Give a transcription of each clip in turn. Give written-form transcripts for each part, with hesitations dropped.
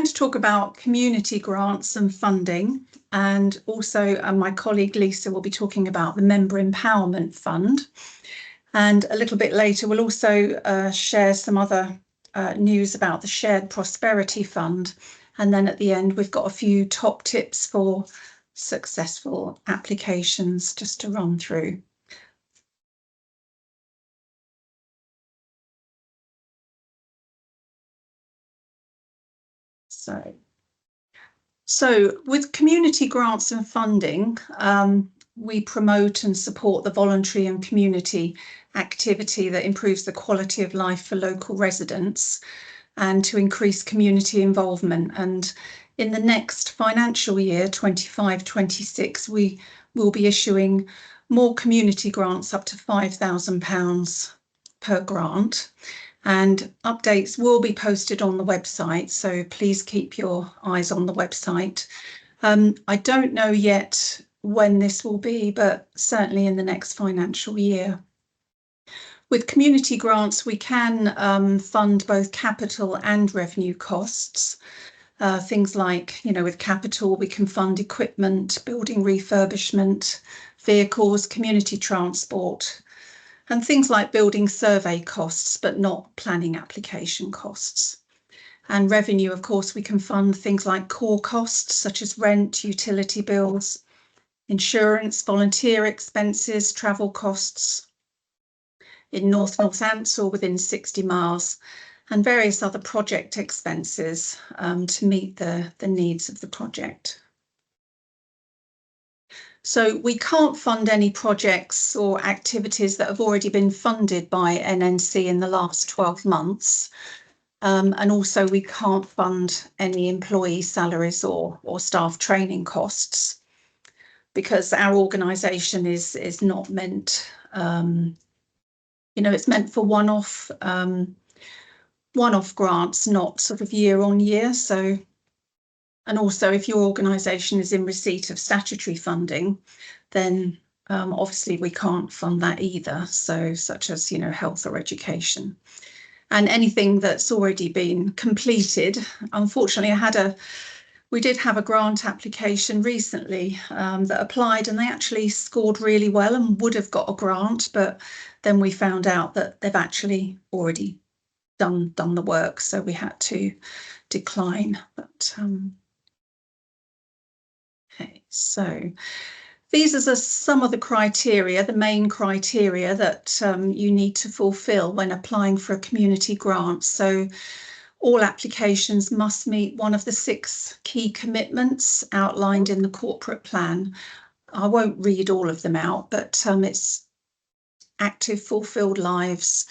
going to talk about community grants and funding, and also my colleague Lisa will be talking about the Member Empowerment Fund. And a little bit later, we'll also share some other news about the Shared Prosperity Fund. And then at the end, we've got a few top tips for successful applications just to run through. So with community grants and funding, we promote and support the voluntary and community activity that improves the quality of life for local residents and to increase community involvement. And in the next financial year, 25-26, we will be issuing more community grants up to £5,000 per grant. And updates will be posted on the website, so please keep your eyes on the website. I don't know yet when this will be, but certainly in the next financial year. With community grants, we can fund both capital and revenue costs. Things like, with capital, we can fund equipment, building refurbishment, vehicles, community transport, and things like building survey costs, but not planning application costs. And revenue, of course, we can fund things like core costs, such as rent, utility bills, insurance, volunteer expenses, travel costs in Northants or within 60 miles, and various other project expenses to meet the needs of the project. So we can't fund any projects or activities that have already been funded by NNC in the last 12 months. And also we can't fund any employee salaries or staff training costs, because our organisation is not meant, it's meant for one-off grants, not sort of year on year. So, and also if your organisation is in receipt of statutory funding, then obviously we can't fund that either. So such as, health or education. And anything that's already been completed. Unfortunately, we did have a grant application recently that applied, and they actually scored really well and would have got a grant, but then we found out that they've actually already done the work, so we had to decline. But okay, so these are some of the criteria, the main criteria that you need to fulfil when applying for a community grant. So all applications must meet one of the 6 key commitments outlined in the corporate plan. I won't read all of them out, but it's active, fulfilled lives,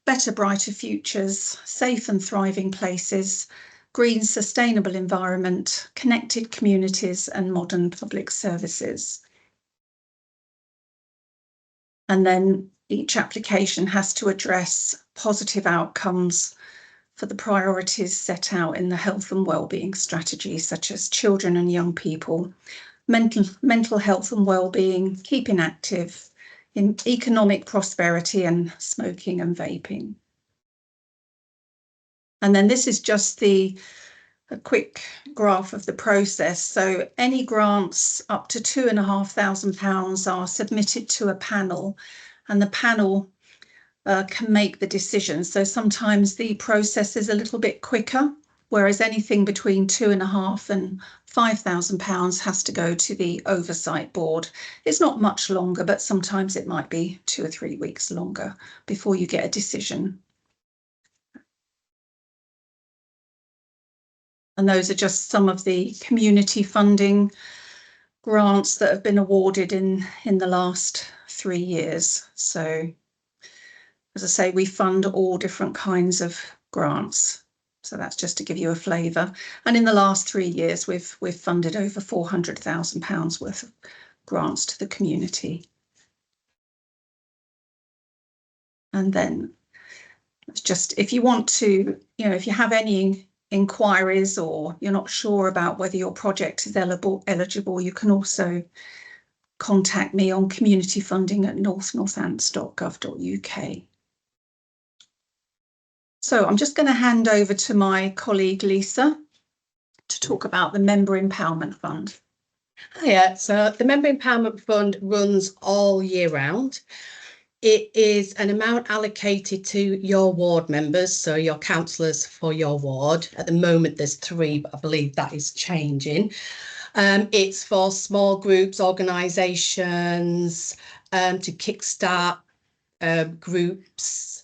better, brighter futures, safe and thriving places, green, sustainable environment, connected communities, and modern public services. And then each application has to address positive outcomes for the priorities set out in the health and wellbeing strategy, such as children and young people, mental health and wellbeing, keeping active, in economic prosperity, and smoking and vaping. And then this is just a quick graph of the process. So any grants up to £2,500 are submitted to a panel, and the panel can make the decision. So sometimes the process is a little bit quicker, whereas anything between £2,500 and £5,000 has to go to the oversight board. It's not much longer, but sometimes it might be 2 or 3 weeks longer before you get a decision. And those are just some of the community funding grants that have been awarded in the last 3 years. So as I say, we fund all different kinds of grants. So that's just to give you a flavour. And in the last 3 years, we've funded over £400,000 worth of grants to the community. And then it's just, if you want to, if you have any inquiries or you're not sure about whether your project is eligible, you can also contact me on communityfunding@northants.gov.uk. So I'm just going to hand over to my colleague Lisa, to talk about the Member Empowerment Fund. Yeah, so the Member Empowerment Fund runs all year round. It is an amount allocated to your ward members, so your councillors for your ward. At the moment, there's 3, but I believe that is changing. It's for small groups, organisations, to kickstart groups.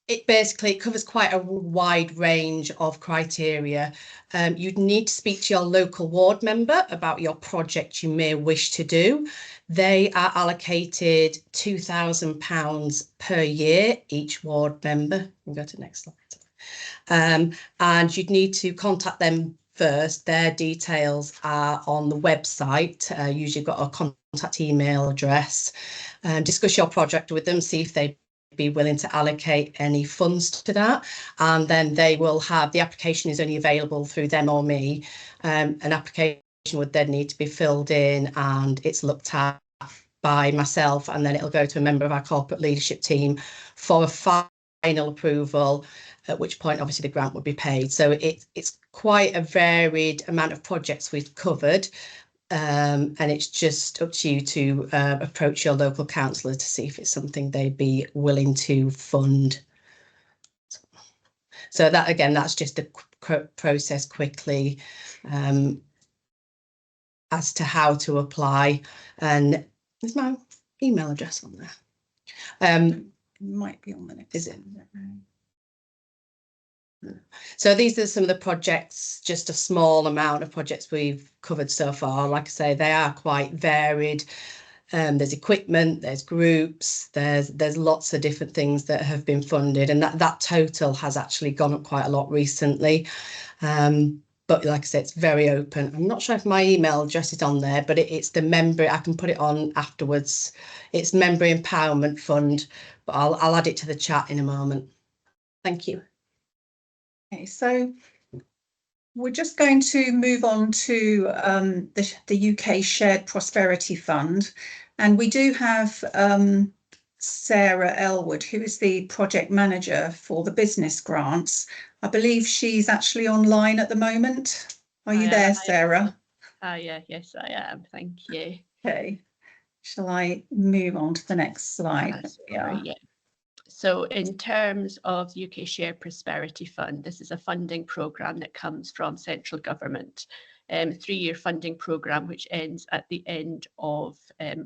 It basically covers quite a wide range of criteria. You'd need to speak to your local ward member about your project you may wish to do. They are allocated £2,000 per year, each ward member. We'll go to the next slide. And you'd need to contact them first. Their details are on the website. Usually got a contact email address. Discuss your project with them, see if they be willing to allocate any funds to that, and then they will have, the application is only available through them or me. An application would then need to be filled in, and it's looked at by myself, and then it'll go to a member of our corporate leadership team for a final approval, at which point obviously the grant would be paid. So it's quite a varied amount of projects we've covered. And it's just up to you to approach your local councillor to see if it's something they'd be willing to fund. So that, again, that's just a process quickly as to how to apply. And there's my email address on there. It might be on the next. Is it? So these are some of the projects, just a small amount of projects we've covered so far. Like I say, they are quite varied. There's equipment, there's groups, there's lots of different things that have been funded, and that total has actually gone up quite a lot recently. But like I said, it's very open. I'm not sure if my email address is on there, but it's the member, I can put it on afterwards. It's Member Empowerment Fund, but I'll add it to the chat in a moment. Thank you. Okay, so we're just going to move on to the UK Shared Prosperity Fund, and we do have Sarah Elwood, who is the project manager for the business grants. I believe she's actually online at the moment. Are you there, Sarah? Yeah, yes, I am. Thank you. Okay. Shall I move on to the next slide? Yeah. So in terms of the UK Shared Prosperity Fund, this is a funding programme that comes from central government, 3-year funding programme which ends at the end of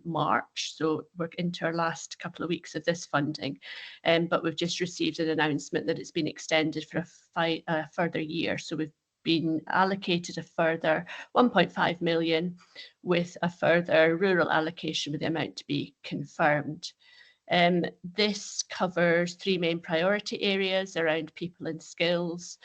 March. So we're into our last couple of weeks of this funding, but we've just received an announcement that it's been extended for a further year. So we've been allocated a further 1.5 million with a further rural allocation with the amount to be confirmed. This covers 3 main priority areas around people and skills,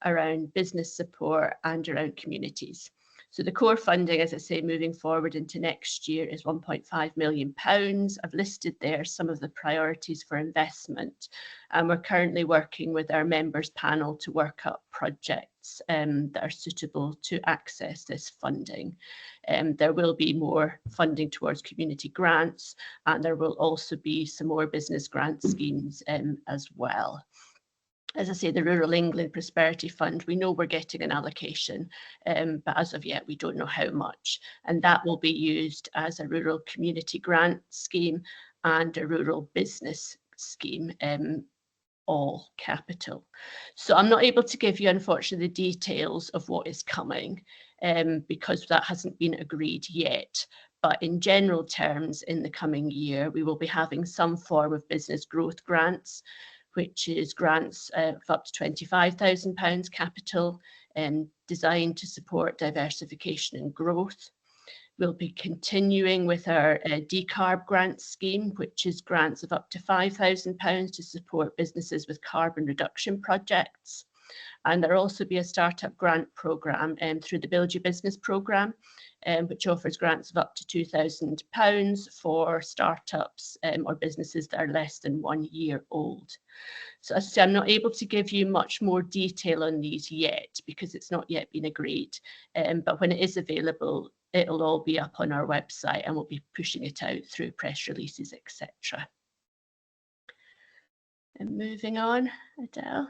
around business support, and around communities. So the core funding, as I say, moving forward into next year is £1.5 million. I've listed there some of the priorities for investment, and we're currently working with our members panel to work up projects that are suitable to access this funding. There will be more funding towards community grants, and there will also be some more business grant schemes as well. As I say, the Rural England Prosperity Fund, we know we're getting an allocation, but as of yet, we don't know how much. And that will be used as a rural community grant scheme and a rural business scheme, all capital. So I'm not able to give you, unfortunately, the details of what is coming because that hasn't been agreed yet. But in general terms, in the coming year, we will be having some form of business growth grants, which is grants of up to £25,000 capital, designed to support diversification and growth. We'll be continuing with our decarb grant scheme, which is grants of up to £5,000 to support businesses with carbon reduction projects. And there'll also be a startup grant programme through the Build Your Business programme, which offers grants of up to £2,000 for startups or businesses that are less than 1 year old. So as I say, I'm not able to give you much more detail on these yet because it's not yet been agreed. But when it is available, it'll all be up on our website and we'll be pushing it out through press releases, etc. And moving on, Adele.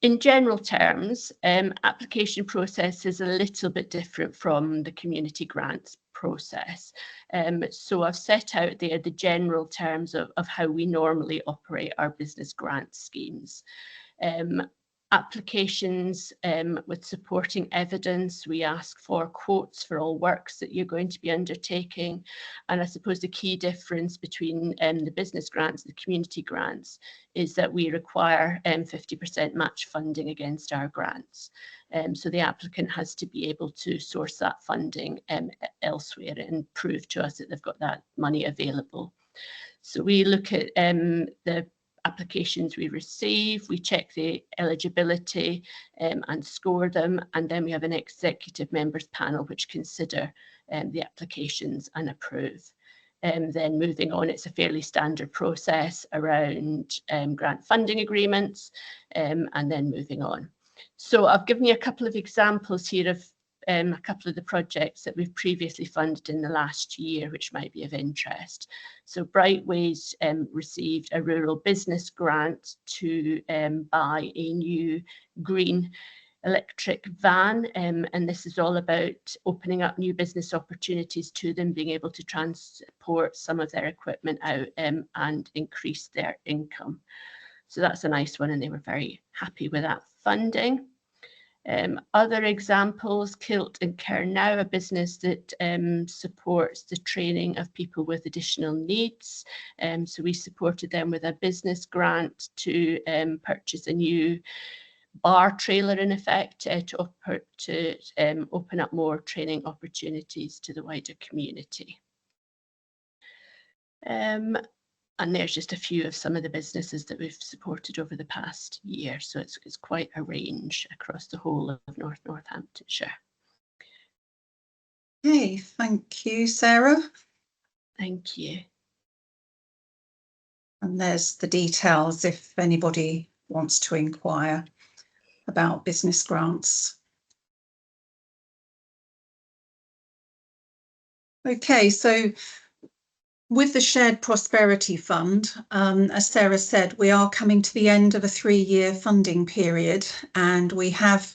In general terms, application process is a little bit different from the community grants process. So I've set out there the general terms of how we normally operate our business grant schemes. Applications with supporting evidence, we ask for quotes for all works that you're going to be undertaking. And I suppose the key difference between the business grants and the community grants is that we require 50% match funding against our grants. So the applicant has to be able to source that funding elsewhere and prove to us that they've got that money available. So we look at the applications we receive, we check the eligibility and score them, and then we have an executive members panel which consider the applications and approve. Then moving on, it's a fairly standard process around grant funding agreements, and then moving on. So I've given you a couple of examples here of a couple of the projects that we've previously funded in the last year, which might be of interest. So Brightways received a rural business grant to buy a new green electric van, and this is all about opening up new business opportunities to them, being able to transport some of their equipment out and increase their income. So that's a nice one, and they were very happy with that funding. Other examples, Kilt and Kernow, a business that supports the training of people with additional needs. So we supported them with a business grant to purchase a new bar trailer, in effect, to open up more training opportunities to the wider community. And there's just a few of some of the businesses that we've supported over the past year. So it's quite a range across the whole of Northamptonshire. Okay, thank you, Sarah. Thank you. And there's the details if anybody wants to inquire about business grants. Okay, so with the Shared Prosperity Fund, as Sarah said, we are coming to the end of a 3-year funding period, and we have,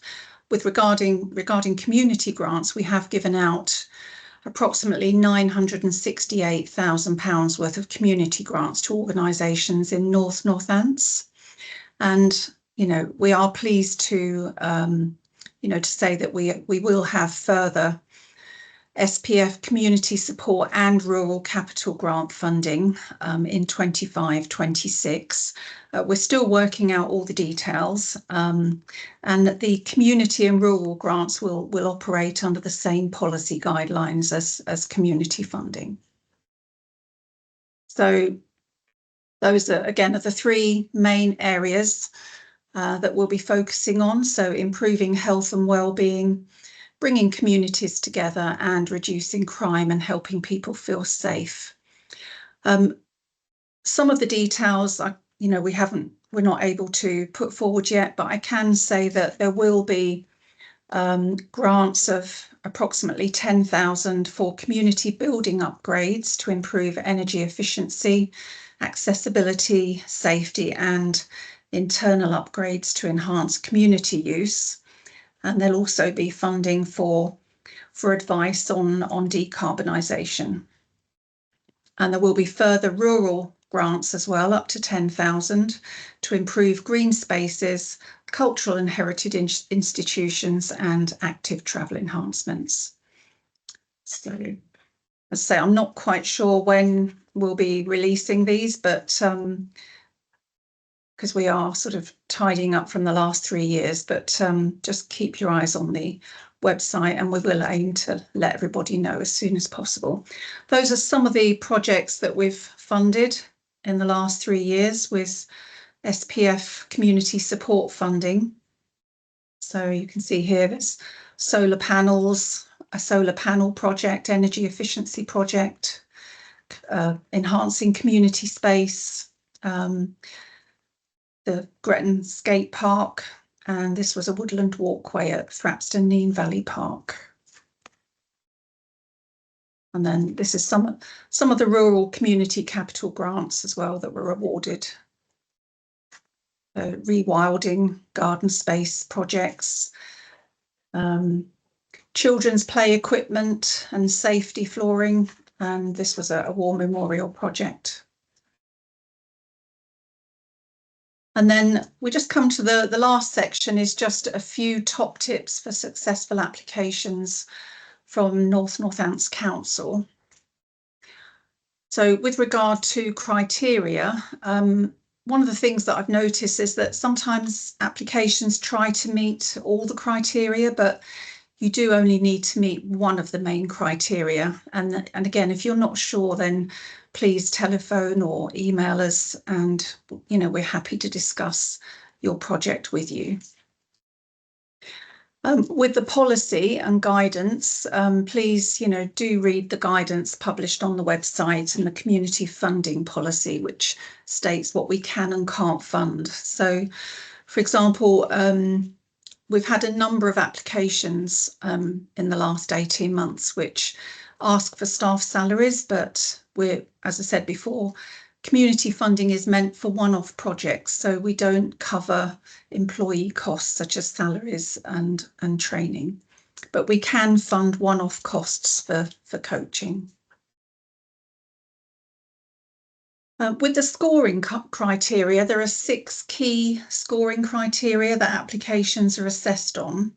regarding community grants, we have given out approximately £968,000 worth of community grants to organisations in Northants. And, you know, we are pleased to, to say that we will have further SPF community support and rural capital grant funding in 25-26. We're still working out all the details, and the community and rural grants will operate under the same policy guidelines as community funding. So those are, again, are the 3 main areas that we'll be focusing on. So improving health and well-being, bringing communities together, and reducing crime and helping people feel safe. Some of the details, we're not able to put forward yet, but I can say that there will be grants of approximately 10,000 for community building upgrades to improve energy efficiency, accessibility, safety, and internal upgrades to enhance community use. And there'll also be funding for advice on decarbonisation. And there will be further rural grants as well, up to 10,000, to improve green spaces, cultural and heritage institutions, and active travel enhancements. So, as I say, I'm not quite sure when we'll be releasing these, but because we are sort of tidying up from the last 3 years, but just keep your eyes on the website, and we will aim to let everybody know as soon as possible. Those are some of the projects that we've funded in the last 3 years with SPF community support funding. So you can see here there's solar panels, a solar panel project, energy efficiency project, enhancing community space, the Gretton Skate Park, and this was a woodland walkway at Thrapston Nene Valley Park. And then this is some of the rural community capital grants as well that were awarded rewilding, garden space projects, children's play equipment and safety flooring, and this was a war memorial project. And then we just come to the last section, is just a few top tips for successful applications from Northants Council. So with regard to criteria, one of the things that I've noticed is that sometimes applications try to meet all the criteria, but you do only need to meet one of the main criteria. And again, if you're not sure, then please telephone or email us, and we're happy to discuss your project with you. With the policy and guidance, please, do read the guidance published on the website and the community funding policy, which states what we can and can't fund. So, for example, we've had a number of applications in the last 18 months which ask for staff salaries, but as I said before, community funding is meant for one-off projects, so we don't cover employee costs such as salaries and training, but we can fund one-off costs for coaching. With the scoring criteria, there are 6 key scoring criteria that applications are assessed on,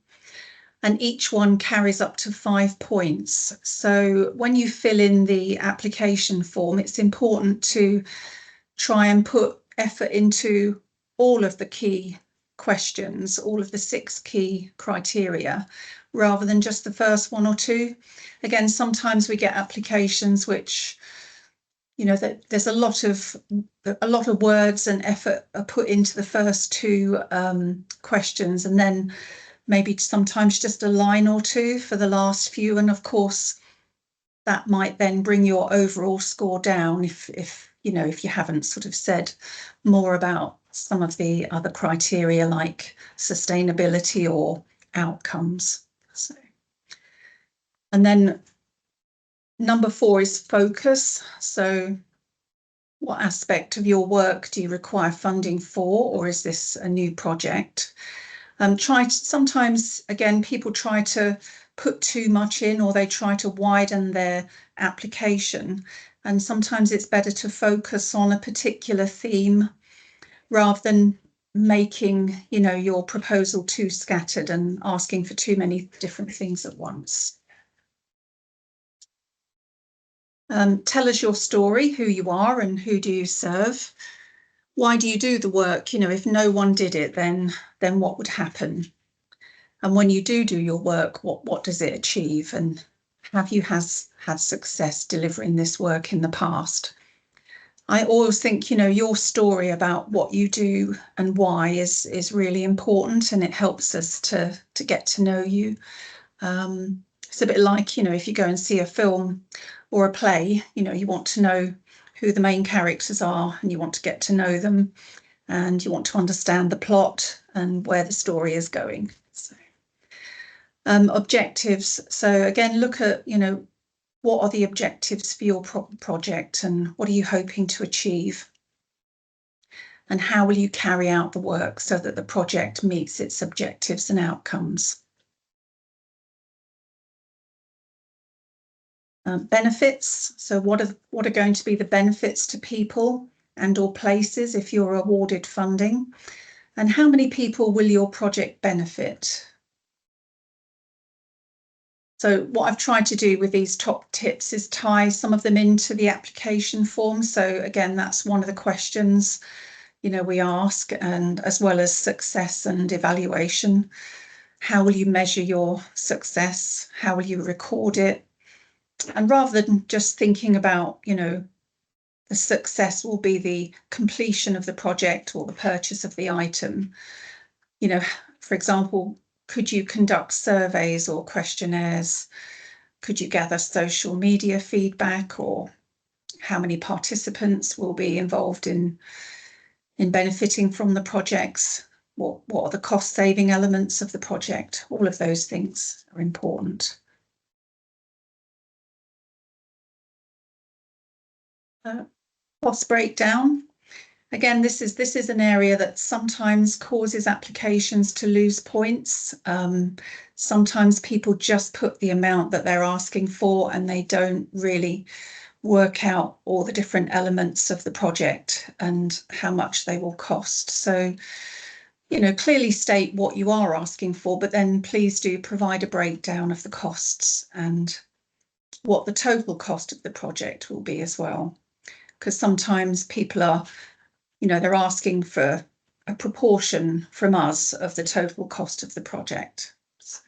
and each one carries up to 5 points. So when you fill in the application form, it's important to try and put effort into all of the key questions, all of the 6 key criteria, rather than just the first 1 or 2. Again, sometimes we get applications which, there's a lot of words and effort are put into the first 2 questions, and then maybe sometimes just a line or 2 for the last few. And of course, that might then bring your overall score down if you haven't sort of said more about some of the other criteria like sustainability or outcomes. So, and then number 4 is focus. So what aspect of your work do you require funding for, or is this a new project? Sometimes, again, people try to put too much in, or they try to widen their application. And sometimes it's better to focus on a particular theme rather than making, your proposal too scattered and asking for too many different things at once. Tell us your story, who you are and who do you serve. Why do you do the work? If no one did it, then what would happen? And when you do your work, what does it achieve? And have you had success delivering this work in the past? I always think, your story about what you do and why is really important, and it helps us to get to know you. It's a bit like, if you go and see a film or a play, you want to know who the main characters are, and you want to get to know them, and you want to understand the plot and where the story is going. So, objectives. So again, look at, what are the objectives for your project, and what are you hoping to achieve? And how will you carry out the work so that the project meets its objectives and outcomes? Benefits. So what are going to be the benefits to people and or places if you're awarded funding? And how many people will your project benefit? So what I've tried to do with these top tips is tie some of them into the application form. So again, that's one of the questions, we ask, and as well as success and evaluation. How will you measure your success? How will you record it? And rather than just thinking about, the success will be the completion of the project or the purchase of the item, for example, could you conduct surveys or questionnaires? Could you gather social media feedback, or how many participants will be involved in benefiting from the projects? What are the cost-saving elements of the project? All of those things are important. Cost breakdown. Again, this is an area that sometimes causes applications to lose points. Sometimes people just put the amount that they're asking for and they don't really work out all the different elements of the project and how much they will cost. So, you know, clearly state what you are asking for, but then please do provide a breakdown of the costs and what the total cost of the project will be as well. Because sometimes people are, you know, they're asking for a proportion from us of the total cost of the project. So,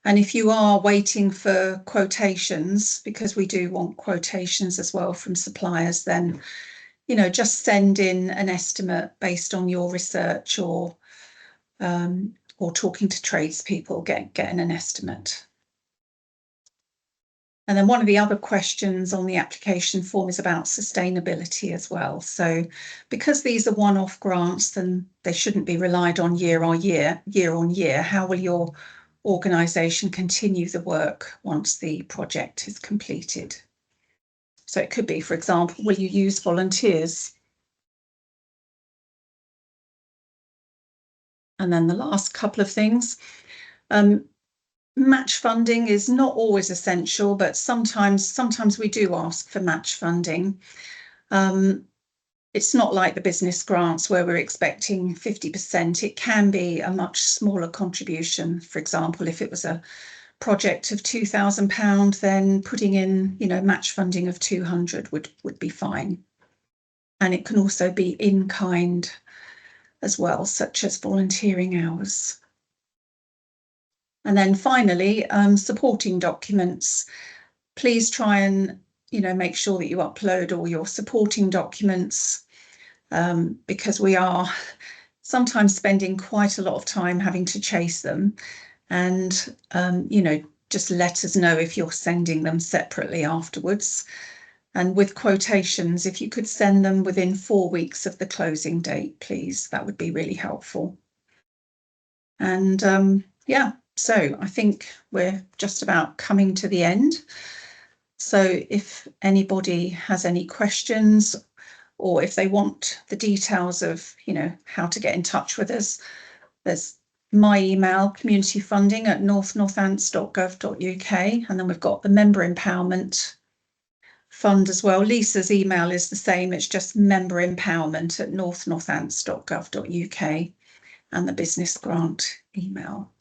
and if you are waiting for quotations, because we do want quotations as well from suppliers, then, you know, just send in an estimate based on your research or talking to tradespeople, getting an estimate. And then one of the other questions on the application form is about sustainability as well. So because these are one-off grants, then they shouldn't be relied on year on year. How will your organisation continue the work once the project is completed? So it could be, for example, will you use volunteers? And then the last couple of things. Match funding is not always essential, but sometimes we do ask for match funding. It's not like the business grants where we're expecting 50%. It can be a much smaller contribution. For example, if it was a project of £2,000, then putting in, you know, match funding of 200 would be fine. And it can also be in kind as well, such as volunteering hours. And then finally, supporting documents. Please try and, you know, make sure that you upload all your supporting documents because we are sometimes spending quite a lot of time having to chase them. And, you know, just let us know if you're sending them separately afterwards. And with quotations, if you could send them within 4 weeks of the closing date, please, that would be really helpful. And yeah. So I think we're just about coming to the end. So if anybody has any questions or if they want the details of, you know, how to get in touch with us, there's my email, communityfunding@northants.gov.uk. And then we've got the Member Empowerment Fund as well. Lisa's email is the same. It's just membeремpowerment@northants.gov.uk and the business grant email.